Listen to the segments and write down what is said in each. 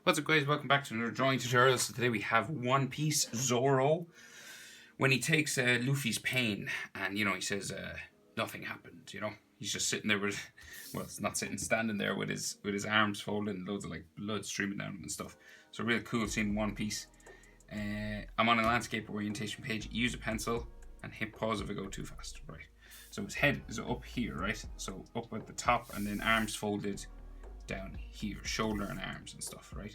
What's up guys, welcome back to another drawing tutorial. So today we have One Piece Zoro when he takes Luffy's pain and he says nothing happened, He's just sitting there with, well, it's not sitting, standing there with his arms folded and loads of like blood streaming down and stuff. So real cool scene in One Piece. I'm on a landscape orientation page. Use a pencil and hit pause if I go too fast, right? So his head is up here, right? So up at the top and then arms folded down here, shoulder and arms and stuff, right?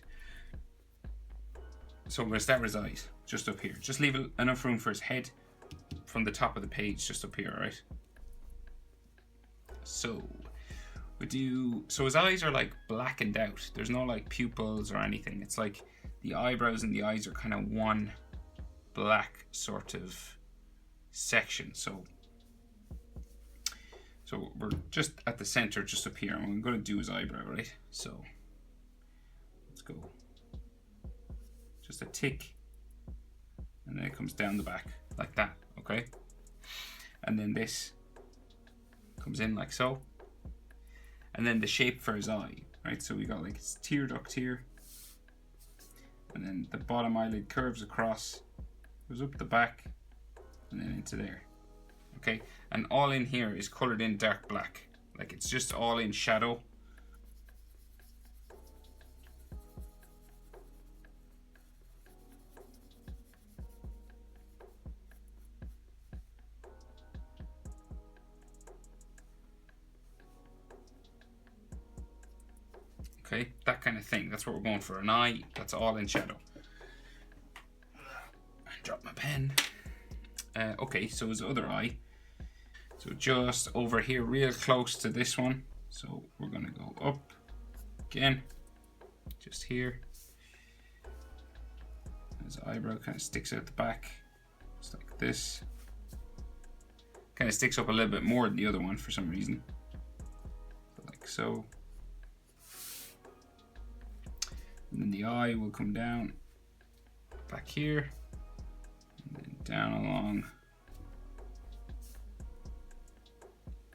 So I'm going to start with his eyes, just up here. Just leave enough room for his head from the top of the page, just up here, right? So his eyes are like blackened out. There's no like pupils or anything. It's like the eyebrows and the eyes are kind of one black sort of section. So we're just at the center, just up here, and I'm going to do his eyebrow, right? So let's go. Just a tick, and then it comes down the back like that, okay? And then this comes in like so, and then the shape for his eye, right? So we got like his tear duct here, and then the bottom eyelid curves across, goes up the back, and then into there. Okay, and all in here is colored in dark black, like it's just all in shadow. Okay, that kind of thing. That's what we're going for. An eye that's all in shadow. I dropped my pen. Okay, so his other eye. So just over here, real close to this one. So we're gonna go up again, just here. His eyebrow kind of sticks out the back, just like this. Kind of sticks up a little bit more than the other one for some reason, like so. And then the eye will come down back here, and then down along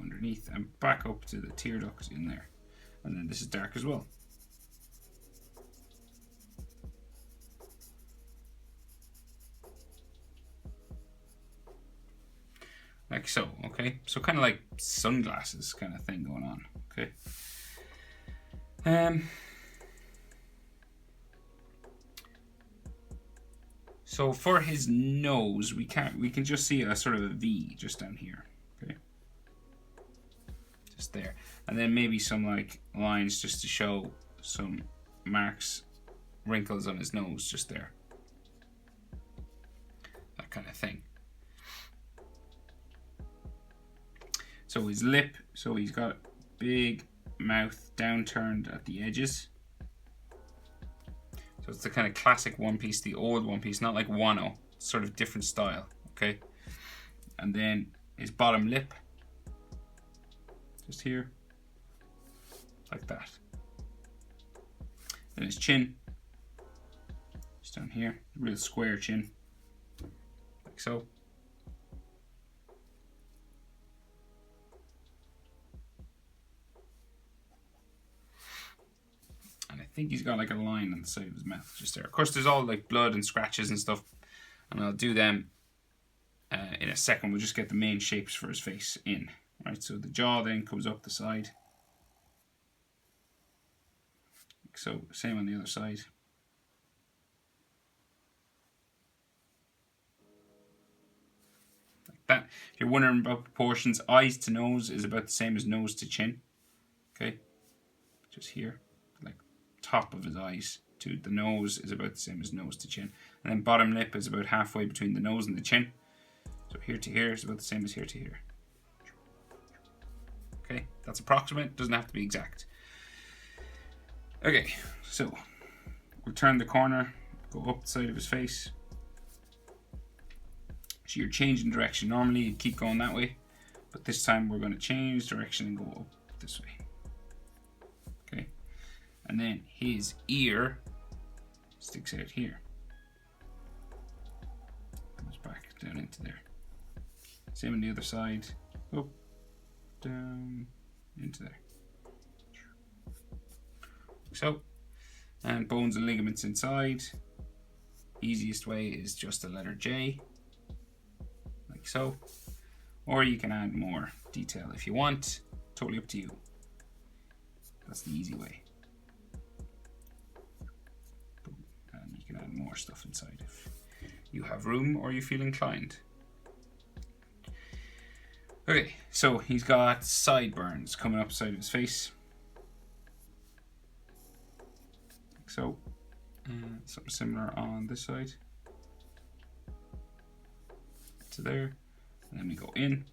underneath and back up to the tear duct in there. And then this is dark as well. Like so, okay? So kind of like sunglasses kind of thing going on, okay? So for his nose, we can just see a sort of a V just down here, okay? Just there. And then maybe some like lines just to show some marks, wrinkles on his nose just there. That kind of thing. So his lip, so he's got big mouth downturned at the edges. So it's the kind of classic One Piece, the old One Piece, not like Wano, sort of different style, okay? And then his bottom lip, just here, like that. Then his chin, just down here, real square chin, like so. And I think he's got like a line on the side of his mouth, just there. Of course, there's all like blood and scratches and stuff, and I'll do them in a second. We'll just get the main shapes for his face in. Right, so the jaw then comes up the side. So same on the other side. Like that. If you're wondering about proportions, eyes to nose is about the same as nose to chin. Okay, just here, like top of his eyes to the nose is about the same as nose to chin. And then bottom lip is about halfway between the nose and the chin. So here to here is about the same as here to here. Okay, that's approximate, doesn't have to be exact. Okay, so we'll turn the corner, go up the side of his face. So you're changing direction. Normally you'd keep going that way, but this time we're going to change direction and go up this way. Okay, and then his ear sticks out here. Comes back down into there. Same on the other side. Up, down, into there. So, And bones and ligaments inside. Easiest way is just the letter J, like so. Or you can add more detail if you want. Totally up to you. That's the easy way. And you can add more stuff inside if you have room or you feel inclined. Okay, so he's got sideburns coming up side of his face. Like so. Something similar on this side to there. And then we go in.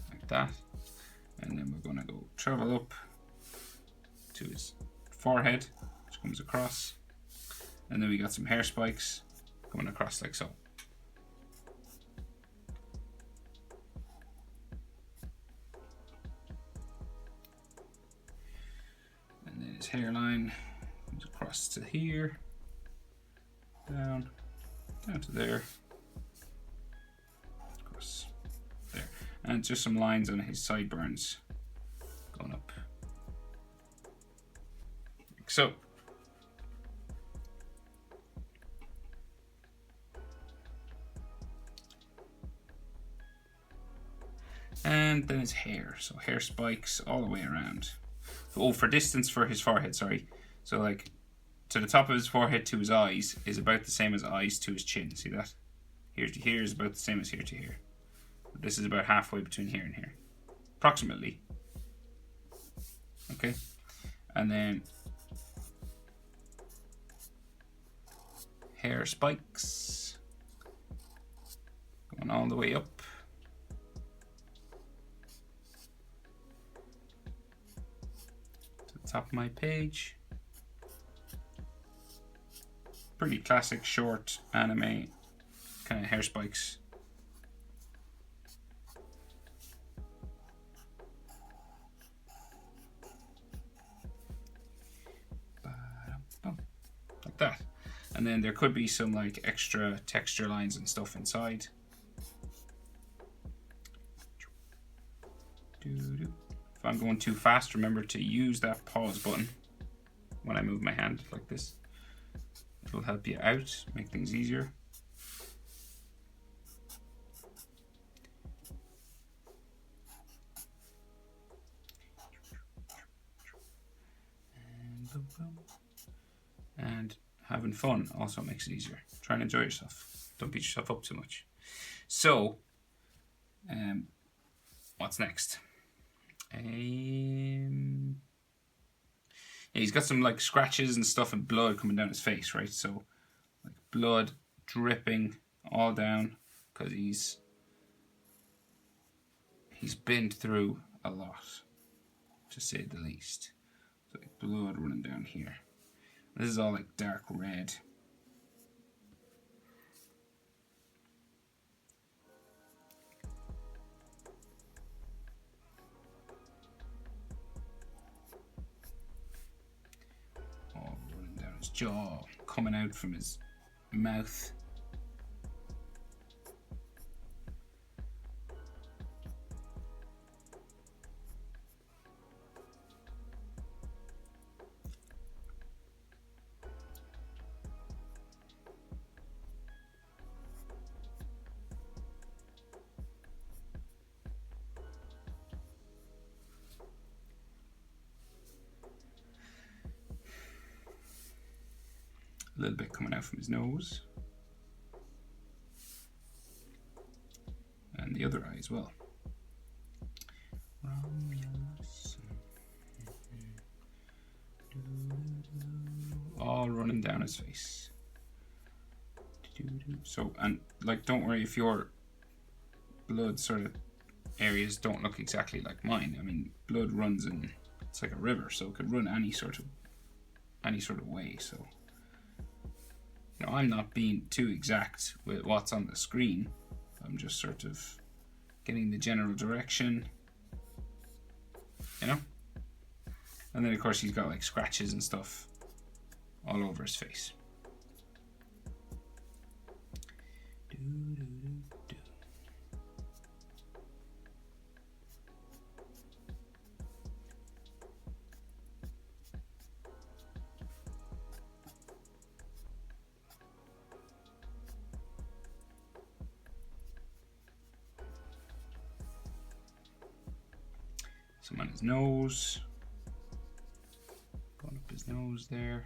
Like that. And then we're going to go travel up to his forehead, which comes across. And then we got some hair spikes coming across like so. His hairline comes across to here, down to there, across there, and just some lines on his sideburns going up, like so. And then his hair, so hair spikes all the way around. Oh, for distance for his forehead, sorry. So like to the top of his forehead to his eyes is about the same as eyes to his chin. See that? Here to here is about the same as here to here. But this is about halfway between here and here. Approximately. Okay. And then hair spikes. Going all the way up. Top of my page. Pretty classic short anime kind of hair spikes. Like that. And then there could be some like extra texture lines and stuff inside. If I'm going too fast, remember to use that pause button when I move my hand like this. It'll help you out, make things easier. And having fun also makes it easier. Try and enjoy yourself. Don't beat yourself up too much. So, what's next? Yeah, he's got some like scratches and stuff and blood coming down his face, right? So like blood dripping all down because he's been through a lot, to say the least. So like blood running down here. This is all like dark red. Jaw coming out from his mouth. A little bit coming out from his nose. And the other eye as well. All running down his face. So, and like, don't worry if your blood sort of areas don't look exactly like mine. I mean, blood runs in, it's like a river, so it could run any sort of way. So, you know, I'm not being too exact with what's on the screen. I'm just sort of getting the general direction, you know? And then of course he's got like scratches and stuff all over his face. some on his nose. Going up his nose there.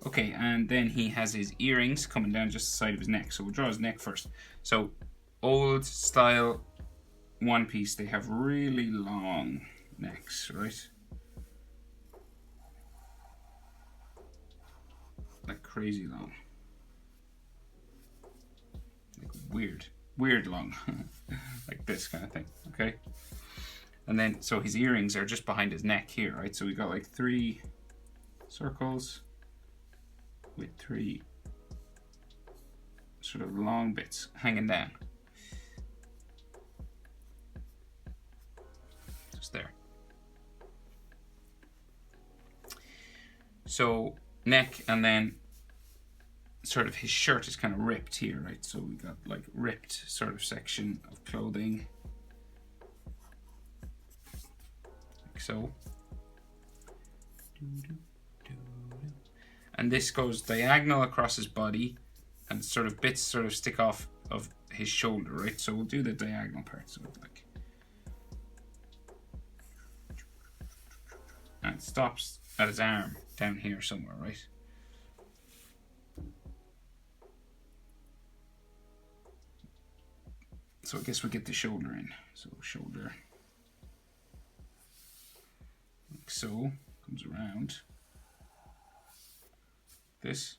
Okay, and then he has his earrings coming down just the side of his neck. So we'll draw his neck first. So old style One Piece, they have really long necks, right? Like crazy long. Like weird long. Like this kind of thing, okay? And then, so his earrings are just behind his neck here, right? So we got like 3 circles with 3 sort of long bits hanging down. Just there. So neck, and then sort of his shirt is kind of ripped here, right? So we got like ripped sort of section of clothing. Like so. And this goes diagonal across his body, and sort of bits sort of stick off of his shoulder, right? So we'll do the diagonal part. So like, and it stops at his arm down here somewhere, right? So I guess we get the shoulder in. So shoulder, like so, comes around this,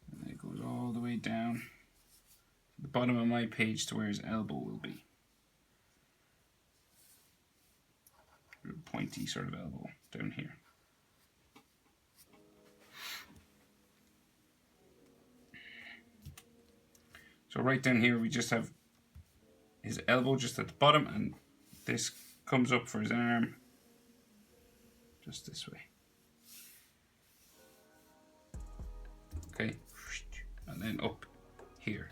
and then it goes all the way down to the bottom of my page to where his elbow will be. A pointy sort of elbow down here. So right down here we just have his elbow just at the bottom, and this comes up for his arm just this way. Okay, and then up here.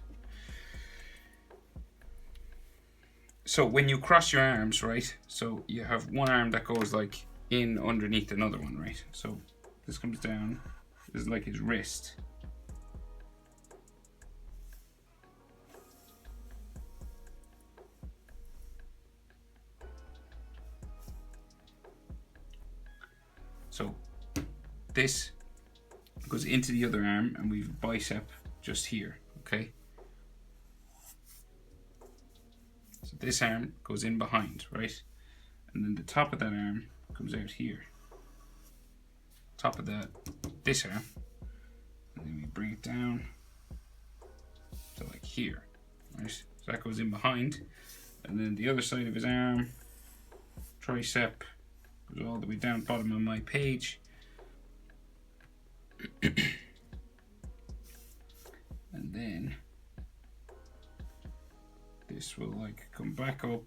So when you cross your arms, right, so you have one arm that goes like in underneath another one, right? So this comes down, this is like his wrist. So this goes into the other arm, and we've a bicep just here, okay? So this arm goes in behind, right? And then the top of that arm comes out here. Top of this arm, and then we bring it down to like here, right? So that goes in behind, and then the other side of his arm, tricep, goes all the way down bottom of my page. And then this will like come back up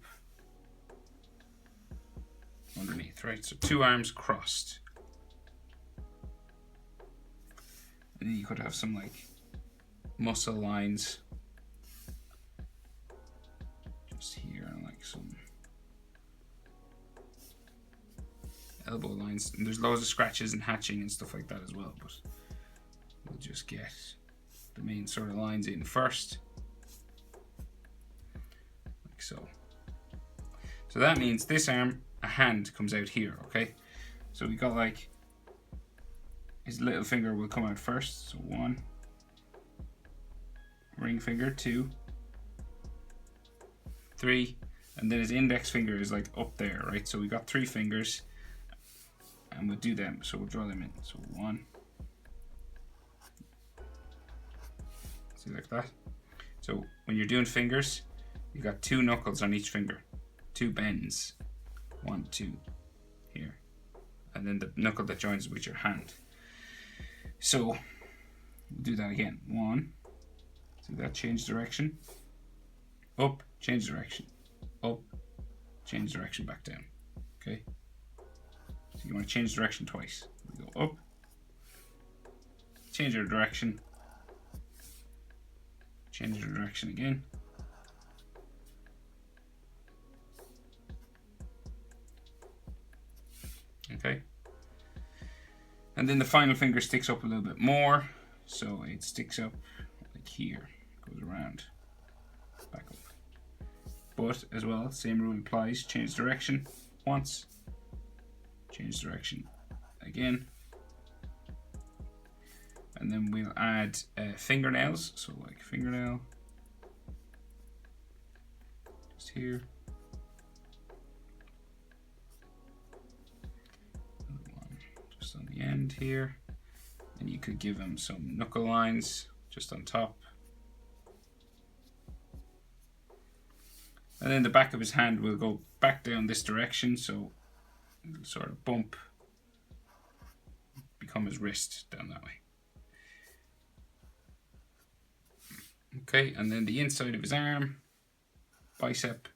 underneath, right? So 2 arms crossed. And then you could have some like muscle lines just here, and like some elbow lines, and there's loads of scratches and hatching and stuff like that as well, but we'll just get the main sort of lines in first, like so. So that means this arm, a hand comes out here, okay? So we got like, his little finger will come out first, so 1, ring finger 2, 3, and then his index finger is like up there, right? So we got 3 fingers, and we'll do them, so we'll draw them in. So 1, see, like that. So when you're doing fingers, you got 2 knuckles on each finger, 2 bends, 1, 2 here, and then the knuckle that joins with your hand. So we'll do that again. 1, see that, change direction, up, change direction, up, change direction, back down. Okay, so you want to change direction twice. We go up, change our direction, change our direction again, okay. And then the final finger sticks up a little bit more. So it sticks up like here, goes around, back up. But as well, same rule applies, change direction once, change direction again. And then we'll add fingernails, so like fingernail, just here. Another one just on the end here. And you could give him some knuckle lines just on top. And then the back of his hand will go back down this direction, so it'll sort of bump, become his wrist down that way. Okay, and then the inside of his arm, bicep,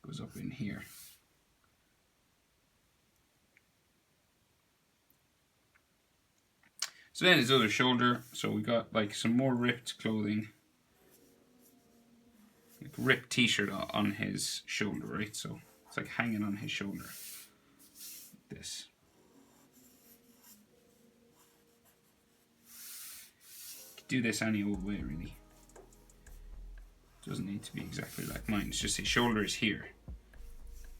goes up in here. So then his other shoulder, so we got like some more ripped clothing, like ripped t-shirt on his shoulder, right? So it's like hanging on his shoulder, like this. Do this any old way, really. Doesn't need to be exactly like mine. It's just his shoulder is here,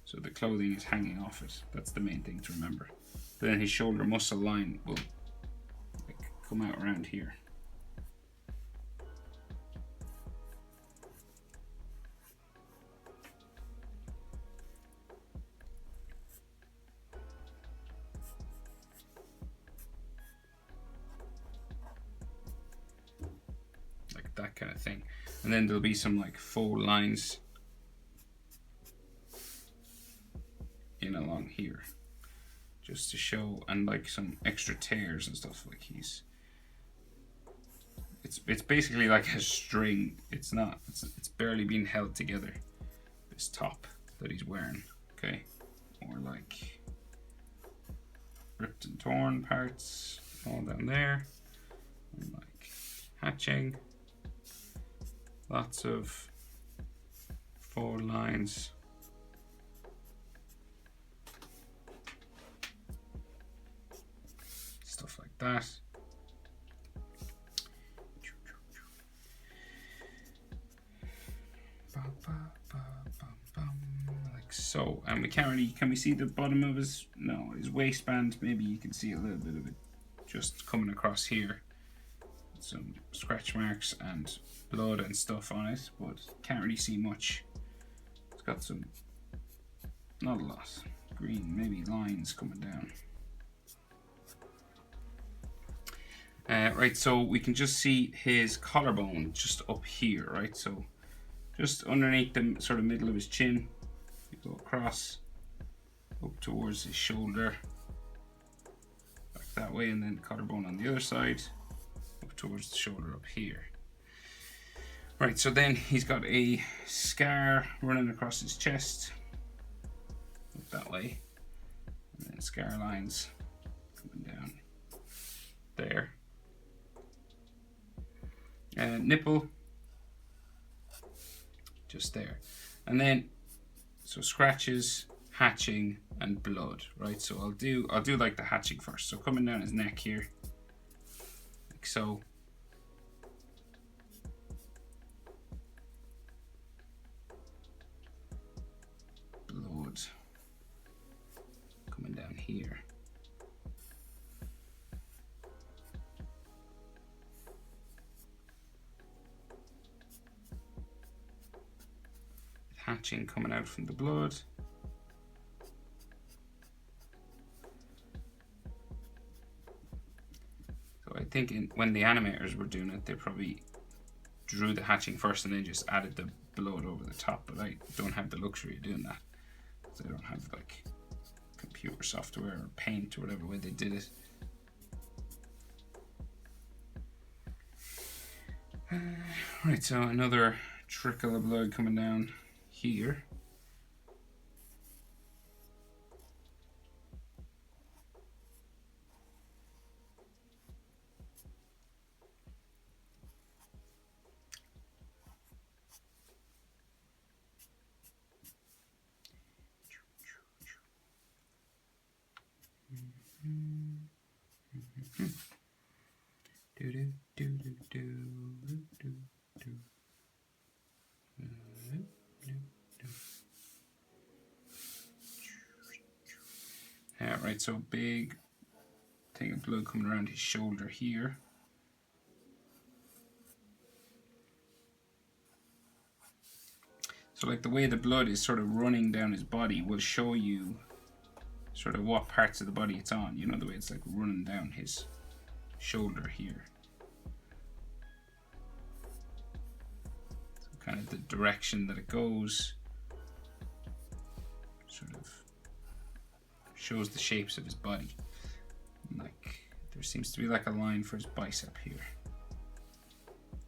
so the clothing is hanging off it. That's the main thing to remember. But then his shoulder muscle line will like come out around here. That kind of thing. And then there'll be some like faux lines in along here just to show, and like some extra tears and stuff. Like it's basically like a string. It's barely being held together, this top that he's wearing. Okay, or like ripped and torn parts all down there, and like hatching. Lots of faux lines. Stuff like that. Like so. And we can't really, can we see the bottom of his, no, his waistband? Maybe you can see a little bit of it just coming across here. Some scratch marks and blood and stuff on it, but can't really see much. It's got some, not a lot, green, maybe lines coming down. Right, so we can just see his collarbone just up here, right? So just underneath the sort of middle of his chin, you go across up towards his shoulder, back that way, and then collarbone on the other side, up towards the shoulder up here. Right, so then he's got a scar running across his chest, up that way, and then scar lines coming down there. Nipple, just there, and then so scratches, hatching, and blood. Right, so I'll do like the hatching first. So coming down his neck here, like so. Blood coming down here. Hatching coming out from the blood. So I think when the animators were doing it, they probably drew the hatching first and then just added the blood over the top, but I don't have the luxury of doing that because I don't have like computer software or paint or whatever way they did it. Right, so another trickle of blood coming down here. Yeah, right, so big thing of blood coming around his shoulder here. So like the way the blood is sort of running down his body will show you sort of what parts of the body it's on. You know, the way it's like running down his shoulder here. So kind of the direction that it goes sort of shows the shapes of his body. Like there seems to be like a line for his bicep here.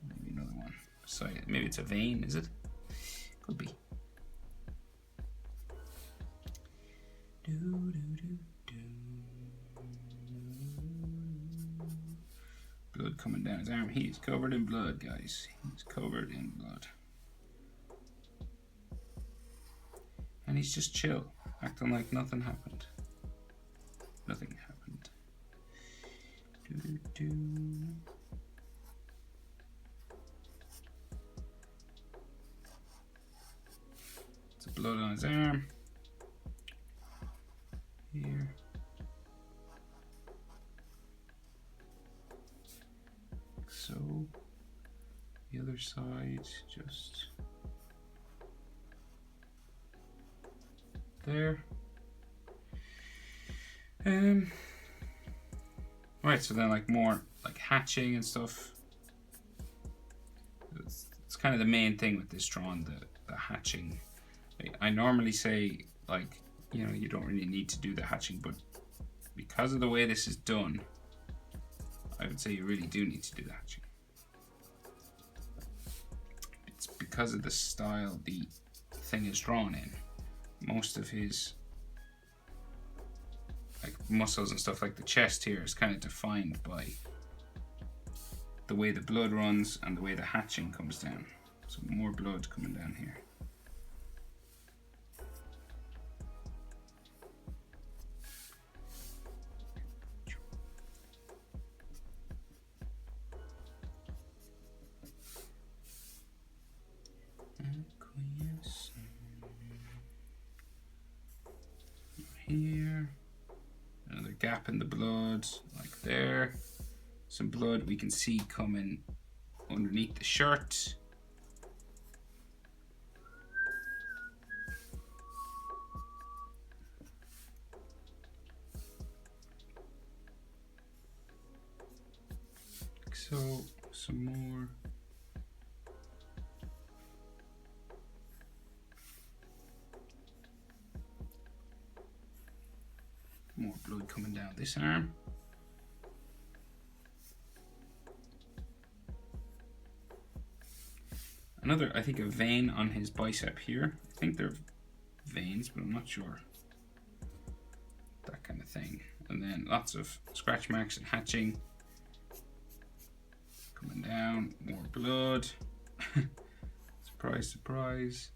Maybe another one beside it. Maybe it's a vein, is it? Could be. Blood coming down his arm. He's covered in blood, guys. He's covered in blood. And he's just chill, acting like nothing happened. Nothing happened. It's blood on his arm. Here. So the other side just there. Right, so then like more like hatching and stuff. It's kind of the main thing with this drawing, the hatching. I normally say like, you know, you don't really need to do the hatching, but because of the way this is done, I would say you really do need to do the hatching. It's because of the style the thing is drawn in. Most of his like muscles and stuff, like the chest here, is kind of defined by the way the blood runs and the way the hatching comes down. So more blood coming down here. Here, another gap in the blood, like there. Some blood we can see coming underneath the shirt. Like so, some more. More blood coming down this arm. Another, I think, a vein on his bicep here. I think they're veins, but I'm not sure. That kind of thing. And then lots of scratch marks and hatching. Coming down, more blood. Surprise, surprise.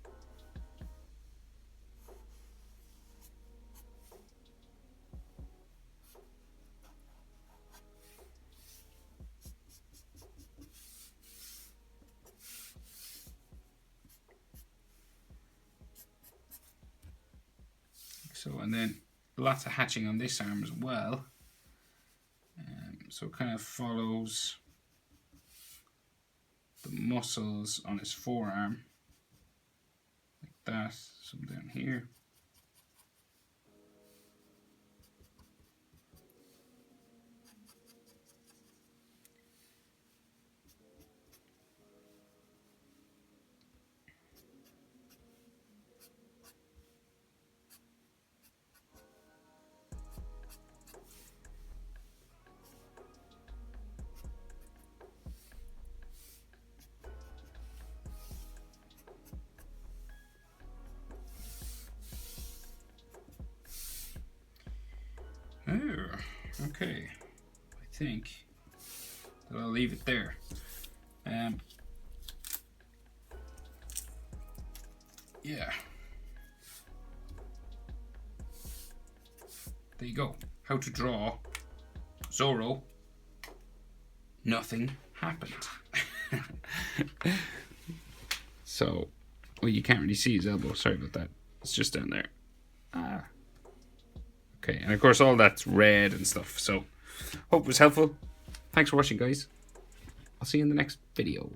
So, and then lots of hatching on this arm as well. So it kind of follows the muscles on his forearm, like that, some down here. Oh, okay. I think that I'll leave it there. Yeah. There you go. How to draw Zoro nothing happened. So, well, you can't really see his elbow. Sorry about that. It's just down there. Okay, and of course all that's red and stuff. So, hope it was helpful. Thanks for watching, guys. I'll see you in the next video.